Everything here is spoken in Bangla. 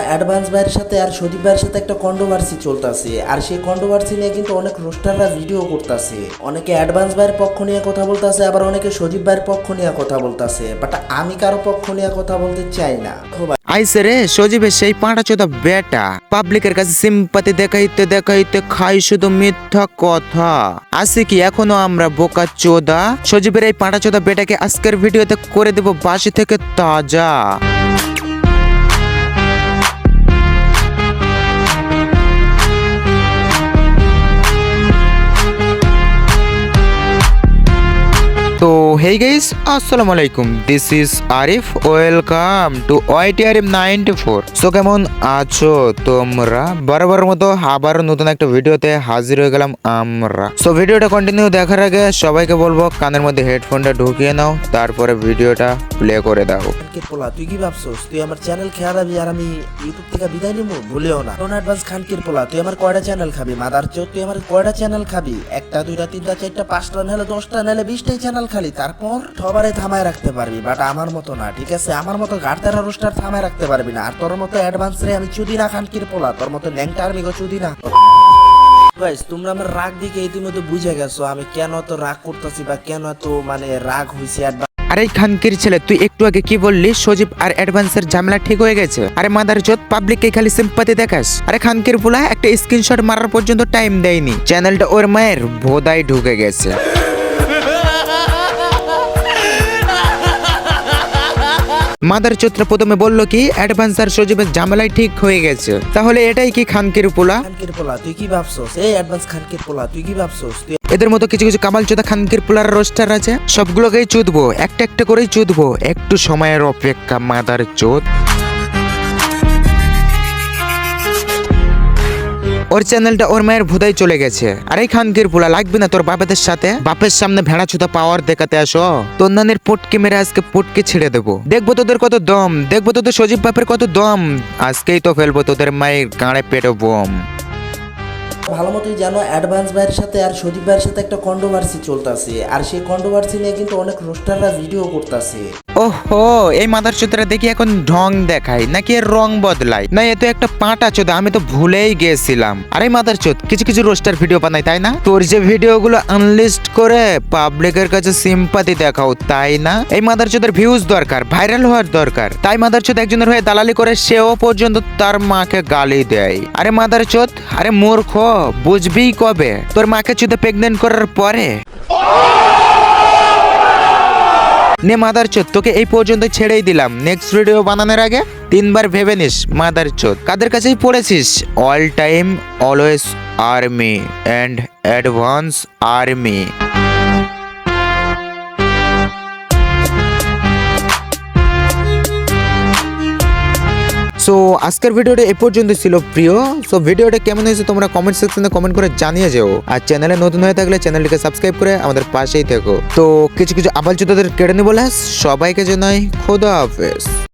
অ্যাডভান্স ভাইয়ের সাথে আর সদীপ ভাইয়ের সাথে একটা কন্ট্রোভার্সি চলতেছে, আর সেই কন্ট্রোভার্সি নিয়ে কিন্তু অনেক রোস্টাররা ভিডিও করতেছে। অনেকে অ্যাডভান্স ভাইয়ের পক্ষ নিয়ে কথা বলতেছে, আবার অনেকে সদীপ ভাইয়ের পক্ষ নিয়ে কথা বলতেছে, বাট আমি কারো পক্ষ নিয়ে কথা বলতে চাই না। আইসে রে সজীবের সেই পাঁটা চোদা বেটা পাবলিকের কাছে সিম্পাতি দেখাইতে দেখাইতে খাই শুধু মিথ্যা কথা। আছে কি এখনো আমরা বোকা চোদা? সজীবের এই পাঁটা চোদা বেটাকে আজকের ভিডিওতে করে দেব বাসি থেকে তাজা। তো হেই গাইস, আসসালামু আলাইকুম, this is Arif, welcome to YTRM 94। So কেমন আছো তোমরা? বরাবর মতো আবার নতুন একটা ভিডিওতে হাজির হয়ে গেলাম আমরা। সো ভিডিওটা কন্টিনিউ দেখার আগে সবাইকে বলবো কানের মধ্যে হেডফোনটা ঢুকিয়ে নাও, তারপরে ভিডিওটা প্লে করে দাও। তুই কি ভাবছস তুই আমার চ্যানেল খেয়ালাবি আর আমি ইউটিউব থেকে বিদায় নিব? ভুলেও না। অ্যাডভান্স খানকির পোলা, তুই আমার কয়টা চ্যানেল খাবি? মাদার চোদ, তুই আমার কয়টা চ্যানেল খাবি? একটা, দুইটা, তিনটা, চারটা, পাঁচটা, নাহলে 10টা, নাহলে 20টাই চ্যানেল খালি। তারপর সবারে থামায় রাখতে পারবি, বাট আমার মতো না, ঠিক আছে? আমার মতো গাড়তারা রোস্টার থামায় রাখতে পারবি না। আর তোর মতো অ্যাডভান্স রে আমি চুদি না খানকির পোলা, তোর মতো ন্যাংটা আর্মিগো চুদি না। গাইস, তোমরা আমার রাগ দিকে ইতিমধ্যে বুঝে গেছো আমি কেন এত রাগ করতেছি বা কেন এত রাগ হইছি। আরে খানকির ছেলে, তুই একটু আগে কি বললি? সজীব আর অ্যাডভান্সের ঝামেলা ঠিক হয়ে গেছে। আরে মাদার চোদ, পাবলিককে খালি সিম্পাতি দেখাস। আরে খানকির পোলা একটা স্ক্রিনশট মারার পর্যন্ত টাইম দেয়নি, চ্যানেলটা ওর মায়ের ভোদায় ঢুকে গেছে। মাদার চোদরা প্রথমে বললো কি অ্যাডভান্স আর সজীবের ঝামেলাই ঠিক হয়ে গেছে, তাহলে এটাই কি খানকির পোলা? খানকির পোলা তুই কি ভাবছস? এই অ্যাডভান্স খানকির পোলা তুই কি ভাবছস? এদের মতো কিছু কিছু কামাল চোদা খানকির পোলার রোস্টার আছে, সবগুলোকেই চুদবো, একটা একটা করেই চুদবো। একটু সময়ের অপেক্ষা মাদার চোদ। ওর চ্যানেলটা ওর মায়ের ভুদাই চলে গেছে। আরে খানকির পোলা, লাগবে না তোর বাপেদের সাথে? বাপের সামনে ভেড়া চুদা পাওয়ার দেখাতে আসো? তোর নানের পটকে মেরে আজকে পটকে ছেড়ে দেবো। দেখবো তোদের কত দম, দেখবো তোদের সজীব বাপের কত দম। আজকেই তো ফেলবো তোদের মায়ের গাঁড়ে পেটে বোম। ভালো মতোই জানো অ্যাডভান্স ভাইয়ের সাথে আর সদীপ ভাইয়ের সাথে একটা কন্ট্রোভার্সি চলতেছে, আর সেই কন্ট্রোভার্সি নিয়ে কিন্তু অনেক রোস্টাররা ভিডিও করতেছে। ওহো, এই মাদার চোদরা দেখি এখন ঢং দেখায় নাকি এর রং বদলায়? না, এ তো একটা পাঁটা চোদা, আমি তো ভুলেই গেছিলাম। আরে মাদার চোদ, কিছু কিছু রোস্টার ভিডিও বানাই তাই না? তোর যে ভিডিওগুলো আনলিস্ট করে পাবলিকের কাছে সিম্পাতি দেখাও তাই না? এই মাদার চোদের ভিউজ দরকার, ভাইরাল হওয়ার দরকার, তাই মাদার চোদ একজনের হয়ে দালালি করে সেও পর্যন্ত তার মাকে গালি দেয়। আরে মাদার চোদ, আরে মূর্খ, বুঝবি কবে? তোর মাকে চোদে প্রেগনেন্ট করার পরে? নে মাদার চোদ, তোকে এই পর্যন্ত ছেড়েই দিলাম। নেক্সট ভিডিও বানানোর আগে 3বার ভেবে নিস মাদার চোদ। কাদের কাছেই পড়েছিস? All time always army and advance army. So আজকের ভিডিওটা এ পর্যন্ত ছিল প্রিয়। সো ভিডিওটা কেমন হয়েছে তোমরা কমেন্ট সেকশনে কমেন্ট করে জানিয়ে যেও। আর চ্যানেলে নতুন হয়ে থাকলে চ্যানেলটিকে সাবস্ক্রাইব করে আমাদের পাশেই থেকো। তো কিছু কিছু আবাল চোদাদের কেড়ে নিবো। সবাইকে জানাই খোদা হাফেজ।